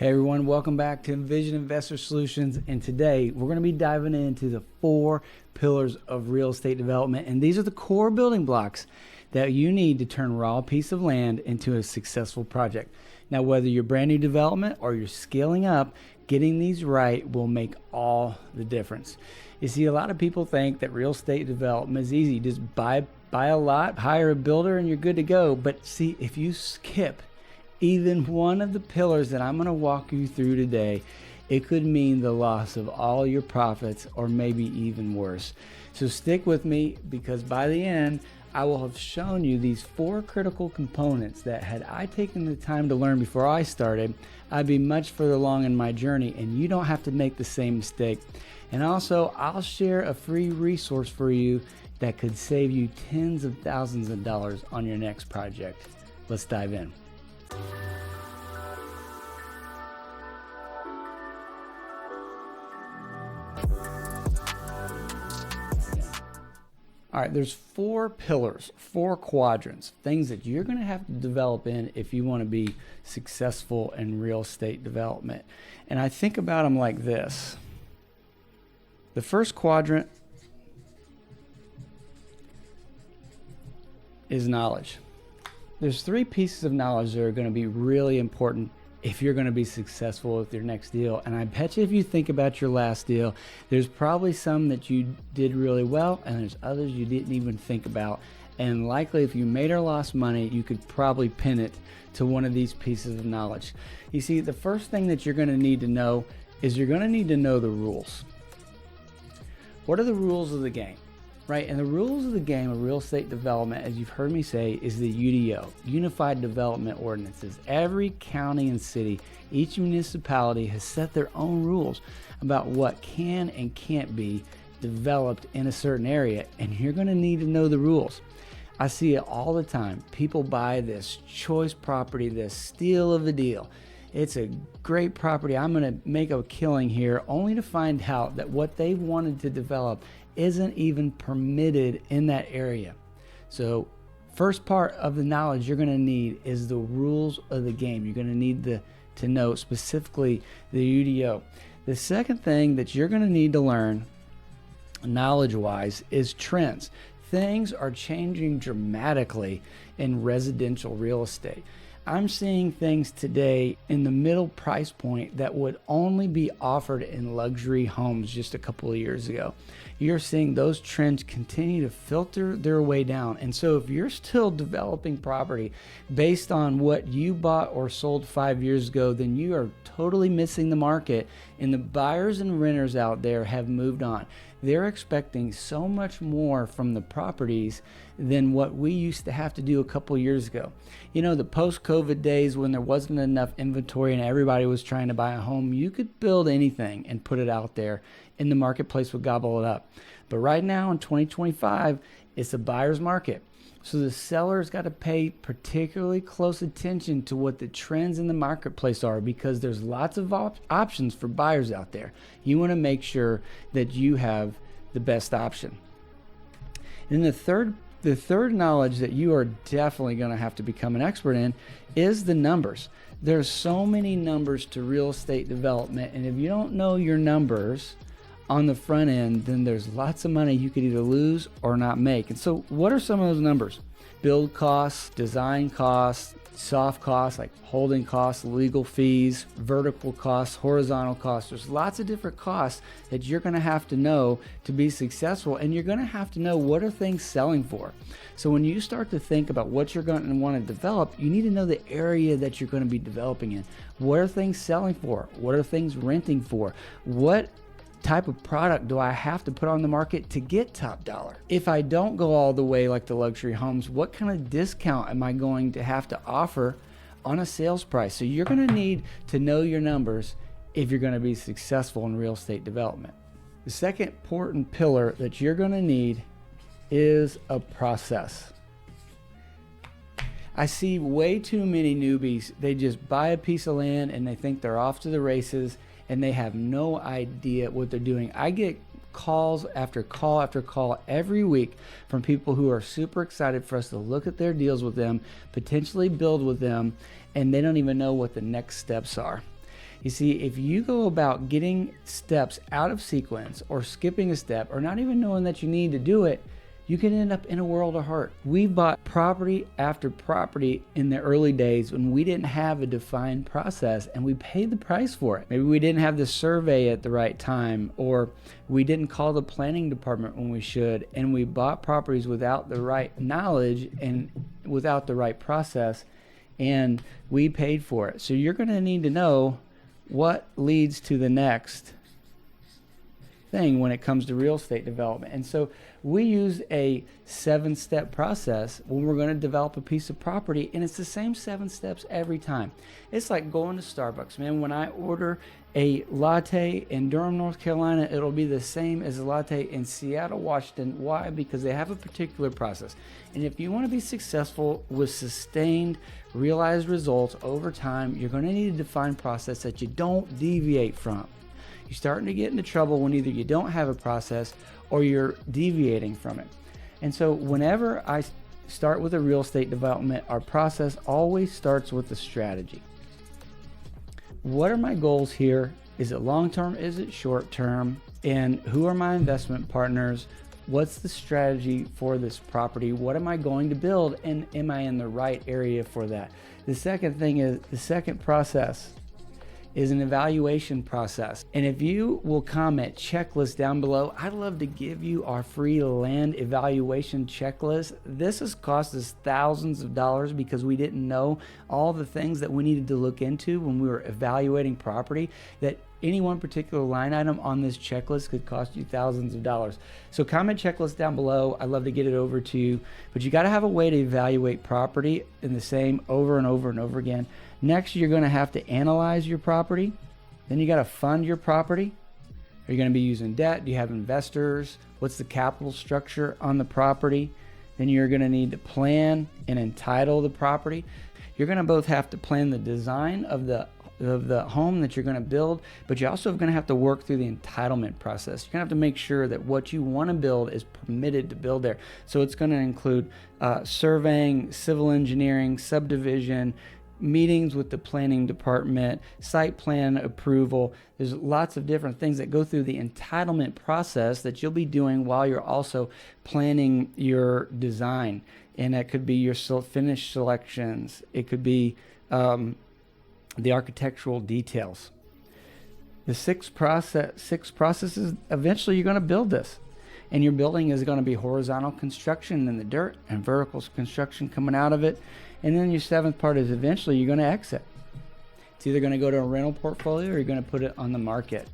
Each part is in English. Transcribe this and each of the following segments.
Hey everyone, welcome back to Envision Investor Solutions, and today we're going to be diving into the 4 pillars of real estate development, and these are the core building blocks that you need to turn a raw piece of land into a successful project. Now, whether you're brand new development or you're scaling up, getting these right will make all the difference. You see, a lot of people think that real estate development is easy. Just buy a lot, hire a builder, and you're good to go. But see, if you skip even one of the pillars that I'm going to walk you through today, it could mean the loss of all your profits or maybe even worse. So stick with me, because by the end, I will have shown you these 4 critical components that, had I taken the time to learn before I started, I'd be much further along in my journey, and you don't have to make the same mistake. And also, I'll share a free resource for you that could save you tens of thousands of dollars on your next project. Let's dive in. All right, there's 4 pillars, 4 quadrants, things that you're going to have to develop in if you want to be successful in real estate development. And I think about them like this. The first quadrant is knowledge. There's 3 pieces of knowledge that are going to be really important if you're going to be successful with your next deal. And I bet you, if you think about your last deal, there's probably some that you did really well, and there's others you didn't even think about. And likely, if you made or lost money, you could probably pin it to one of these pieces of knowledge. You see, the first thing that you're going to need to know is you're going to need to know the rules. What are the rules of the game? Right, and the rules of the game of real estate development, as you've heard me say, is the UDO, Unified Development Ordinances. Every county and city, each municipality has set their own rules about what can and can't be developed in a certain area, and you're going to need to know the rules. I see it all the time. People buy this choice property, this steal of a deal. It's a great property. I'm going to make a killing here, only to find out that what they wanted to develop isn't even permitted in that area. So first part of the knowledge you're going to need is the rules of the game. You're going to need to know specifically the UDO. The second thing that you're going to need to learn knowledge-wise is trends. Things are changing dramatically in residential real estate. I'm seeing things today in the middle price point that would only be offered in luxury homes just a couple of years ago. You're seeing those trends continue to filter their way down. And so if you're still developing property based on what you bought or sold 5 years ago, then you are totally missing the market, and the buyers and renters out there have moved on. They're expecting so much more from the properties than what we used to have to do a couple years ago. You know, the post-COVID days when there wasn't enough inventory and everybody was trying to buy a home, you could build anything and put it out there, and the marketplace would gobble it up. But right now in 2025, it's a buyer's market. So the seller's got to pay particularly close attention to what the trends in the marketplace are, because there's lots of options for buyers out there. You want to make sure that you have the best option. And the third knowledge that you are definitely going to have to become an expert in is the numbers. There's so many numbers to real estate development, and if you don't know your numbers on the front end, then there's lots of money you could either lose or not make. And so what are some of those numbers? Build costs, design costs, soft costs like holding costs, legal fees, vertical costs, horizontal costs. There's lots of different costs that you're going to have to know to be successful, and you're going to have to know what are things selling for. So when you start to think about what you're going to want to develop, you need to know the area that you're going to be developing in. What are things selling for? What are things renting for? What type of product do I have to put on the market to get top dollar? If I don't go all the way like the luxury homes, what kind of discount am I going to have to offer on a sales price? So you're going to need to know your numbers if you're going to be successful in real estate development. The second important pillar that you're going to need is a process. I see way too many newbies. They just buy a piece of land and they think they're off to the races, and they have no idea what they're doing. I get calls after call after call every week from people who are super excited for us to look at their deals with them, potentially build with them, and they don't even know what the next steps are. You see, if you go about getting steps out of sequence or skipping a step or not even knowing that you need to do it, you can end up in a world of hurt. We bought property after property in the early days when we didn't have a defined process, and we paid the price for it. Maybe we didn't have the survey at the right time, or we didn't call the planning department when we should, and we bought properties without the right knowledge and without the right process, and we paid for it. So you're going to need to know what leads to the next thing when it comes to real estate development. And so we use a 7-step process when we're going to develop a piece of property, and it's the same 7 steps every time. It's like going to Starbucks, man. When I order a latte in Durham, North Carolina, it'll be the same as a latte in Seattle, Washington. Why? Because they have a particular process. And if you want to be successful with sustained, realized results over time, you're going to need a defined process that you don't deviate from. You're starting to get into trouble when either you don't have a process or you're deviating from it. And so whenever I start with a real estate development, our process always starts with a strategy. What are my goals here? Is it long-term? Is it short-term? And who are my investment partners? What's the strategy for this property? What am I going to build? And am I in the right area for that? The second thing is, the second process is an evaluation process. And if you will comment checklist down below, I'd love to give you our free land evaluation checklist. This has cost us thousands of dollars because we didn't know all the things that we needed to look into when we were evaluating property, that any one particular line item on this checklist could cost you thousands of dollars. So comment checklist down below. I'd love to get it over to you, but you got to have a way to evaluate property in the same over and over and over again. Next, you're going to have to analyze your property. Then you got to fund your property. Are you going to be using debt? Do you have investors? What's the capital structure on the property? Then you're going to need to plan and entitle the property. You're going to both have to plan the design of the home that you're going to build, but you're also going to have to work through the entitlement process. You're going to have to make sure that what you want to build is permitted to build there. So it's going to include surveying, civil engineering, subdivision, meetings with the planning department, site plan approval. There's lots of different things that go through the entitlement process that you'll be doing while you're also planning your design. And that could be your finish selections. It could be the architectural details. The six processes, eventually you're going to build this. And your building is going to be horizontal construction in the dirt and vertical construction coming out of it. And then your 7th part is eventually you're going to exit. It's either going to go to a rental portfolio or you're going to put it on the market.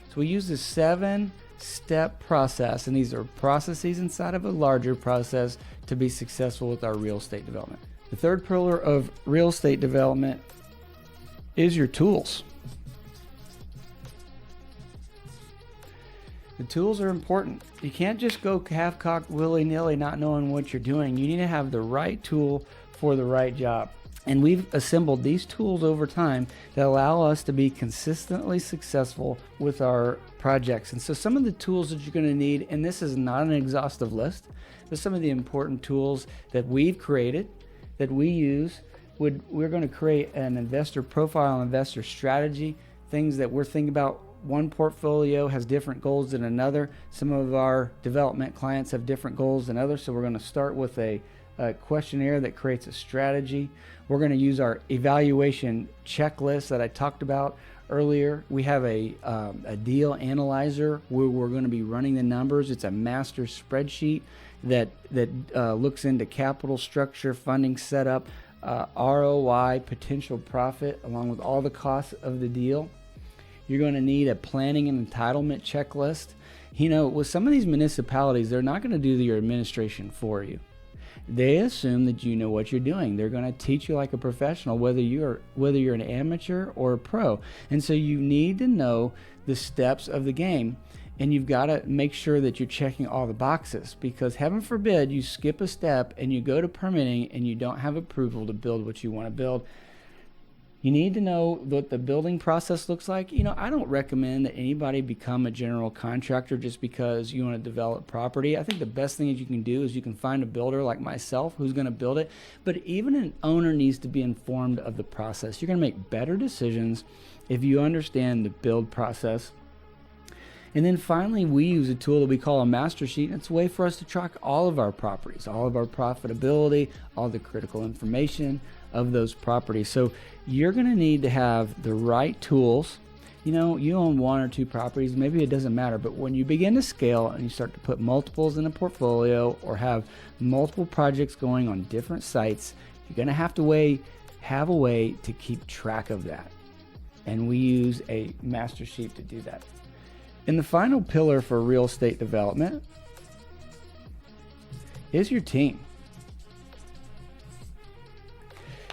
So we use this 7-step process, and these are processes inside of a larger process to be successful with our real estate development. The third pillar of real estate development is your tools. The tools are important. You can't just go half-cocked willy-nilly not knowing what you're doing. You need to have the right tool for the right job. And we've assembled these tools over time that allow us to be consistently successful with our projects. And so some of the tools that you're going to need, and this is not an exhaustive list, but some of the important tools that we've created, that we use, we're going to create an investor profile, investor strategy, things that we're thinking about. One portfolio has different goals than another. Some of our development clients have different goals than others. So we're going to start with a questionnaire that creates a strategy. We're going to use our evaluation checklist that I talked about earlier. We have a deal analyzer where we're going to be running the numbers. It's a master spreadsheet that looks into capital structure, funding setup, ROI, potential profit, along with all the costs of the deal. You're going to need a planning and entitlement checklist. You know, with some of these municipalities, they're not going to do your administration for you. They assume that you know what you're doing. They're going to teach you like a professional, whether you're an amateur or a pro. And so you need to know the steps of the game, and you've got to make sure that you're checking all the boxes, because heaven forbid you skip a step and you go to permitting and you don't have approval to build what you want to build. You need to know what the building process looks like. You know, I don't recommend that anybody become a general contractor just because you want to develop property. I think the best thing that you can do is you can find a builder like myself who's going to build it. But even an owner needs to be informed of the process. You're going to make better decisions if you understand the build process. And then finally, we use a tool that we call a master sheet. It's a way for us to track all of our properties, all of our profitability, all the critical information of those properties. So you're going to need to have the right tools. You own 1 or 2 properties, maybe it doesn't matter, but when you begin to scale and you start to put multiples in a portfolio or have multiple projects going on different sites, you're going to have a way to keep track of that. And we use a master sheet to do that. And the final pillar for real estate development is your team.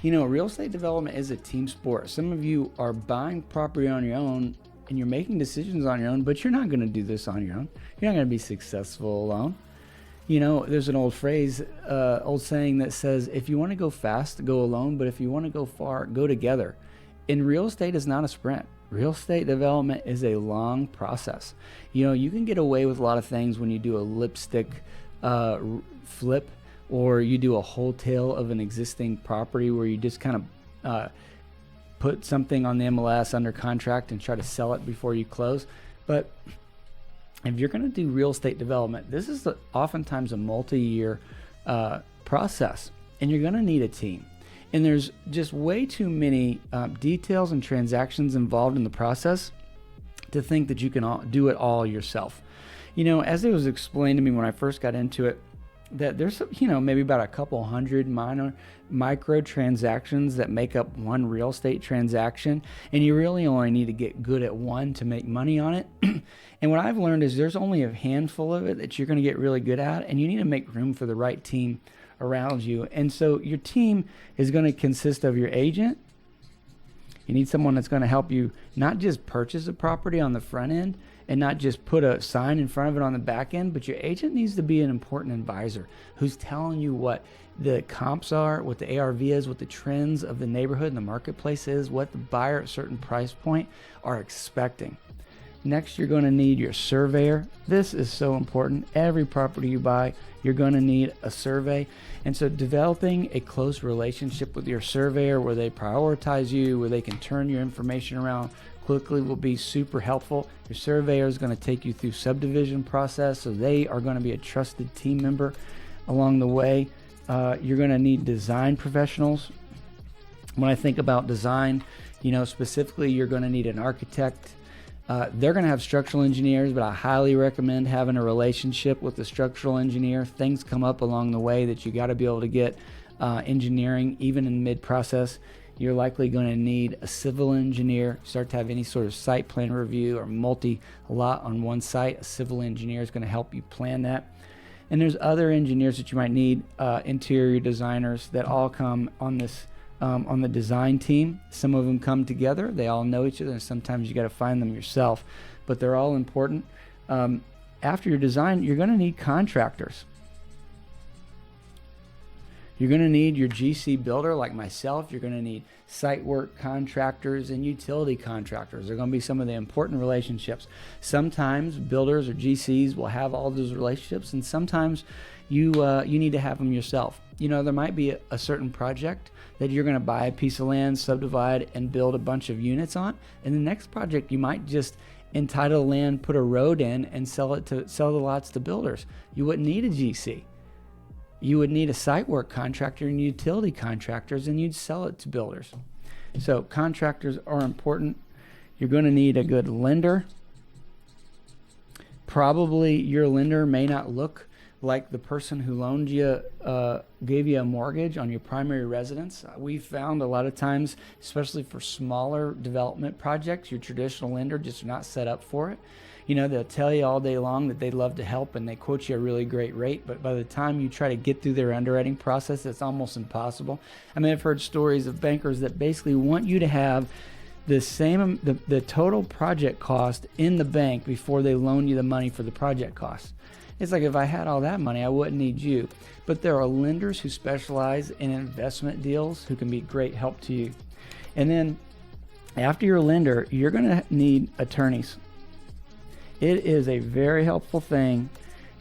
Real estate development is a team sport. Some of you are buying property on your own and you're making decisions on your own, but you're not going to do this on your own. You're not going to be successful alone. There's an old saying that says, if you want to go fast, go alone, but if you want to go far, go together. And real estate is not a sprint. Real estate development is a long process. You can get away with a lot of things when you do a lipstick flip, or you do a wholesale of an existing property where you just kind of put something on the MLS under contract and try to sell it before you close. But if you're going to do real estate development, this is oftentimes a multi-year process, and you're going to need a team. And there's just way too many details and transactions involved in the process to think that you can do it all yourself. As it was explained to me when I first got into it, that there's maybe about a couple hundred micro transactions that make up one real estate transaction, and you really only need to get good at one to make money on it. And what I've learned is there's only a handful of it that you're going to get really good at, and you need to make room for the right team around you. And so your team is going to consist of your agent. You need someone that's going to help you not just purchase a property on the front end and not just put a sign in front of it on the back end, but your agent needs to be an important advisor who's telling you what the comps are, what the ARV is, what the trends of the neighborhood and the marketplace is, what the buyer at a certain price point are expecting. Next, you're going to need your surveyor. This is so important. Every property you buy, you're going to need a survey. And so developing a close relationship with your surveyor where they prioritize you, where they can turn your information around quickly will be super helpful. Your surveyor is going to take you through subdivision process, so they are going to be a trusted team member along the way. You're going to need design professionals. When I think about design, specifically you're going to need an architect. They're going to have structural engineers, but I highly recommend having a relationship with the structural engineer. Things come up along the way that you got to be able to get engineering, even in mid-process. You're likely going to need a civil engineer. Start to have any sort of site plan review or multi-lot on one site. A civil engineer is going to help you plan that. And there's other engineers that you might need, interior designers that all come on this on the design team. Some of them come together. They all know each other, and sometimes you got to find them yourself, but they're all important. After your design, you're going to need contractors. You're going to need your GC builder like myself. You're going to need site work contractors and utility contractors. They're going to be some of the important relationships. Sometimes builders or GCs will have all those relationships, and sometimes you need to have them yourself. There might be a certain project that you're going to buy a piece of land, subdivide, and build a bunch of units on. And the next project, you might just entitle land, put a road in, and sell the lots to builders. You wouldn't need a GC. You would need a site work contractor and utility contractors, and you'd sell it to builders. So contractors are important. You're going to need a good lender. Probably your lender may not look like the person who loaned you, gave you a mortgage on your primary residence. We found a lot of times, especially for smaller development projects, your traditional lender just not set up for it. They'll tell you all day long that they'd love to help and they quote you a really great rate, but by the time you try to get through their underwriting process, it's almost impossible. I've heard stories of bankers that basically want you to have the same, the total project cost in the bank before they loan you the money for the project cost. It's like, if I had all that money, I wouldn't need you. But there are lenders who specialize in investment deals who can be great help to you. And then after your lender, you're going to need attorneys. It is a very helpful thing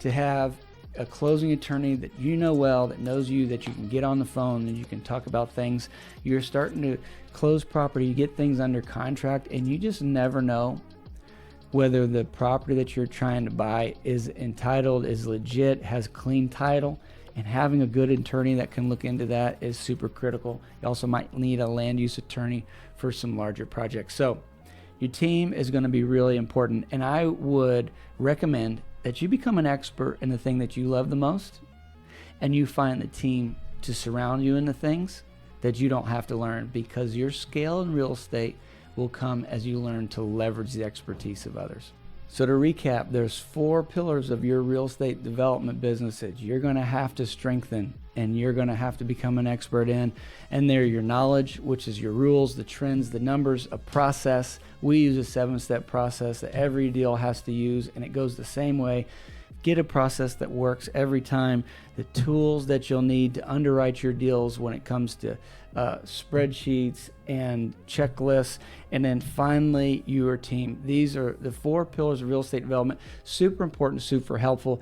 to have a closing attorney that you know well, that knows you, that you can get on the phone and you can talk about things. You're starting to close property, you get things under contract, and you just never know whether the property that you're trying to buy is entitled, is legit, has clean title. And having a good attorney that can look into that is super critical. You also might need a land use attorney for some larger projects. So your team is going to be really important, and I would recommend that you become an expert in the thing that you love the most, and you find the team to surround you in the things that you don't have to learn, because your scale in real estate will come as you learn to leverage the expertise of others. So to recap, there's 4 pillars of your real estate development business that you're going to have to strengthen and you're going to have to become an expert in. And they're your knowledge, which is your rules, the trends, the numbers, a process. We use a 7-step process that every deal has to use, and it goes the same way. Get a process that works every time. The tools that you'll need to underwrite your deals when it comes to spreadsheets and checklists. And then finally, your team. These are the 4 pillars of real estate development. Super important, super helpful.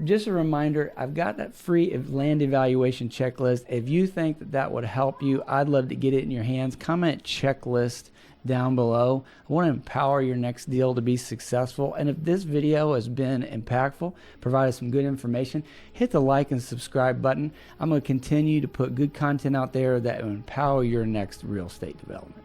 Just a reminder, I've got that free land evaluation checklist. If you think that that would help you, I'd love to get it in your hands. Comment checklist down below. I want to empower your next deal to be successful. And if this video has been impactful, provided some good information, hit the like and subscribe button. I'm going to continue to put good content out there that will empower your next real estate development.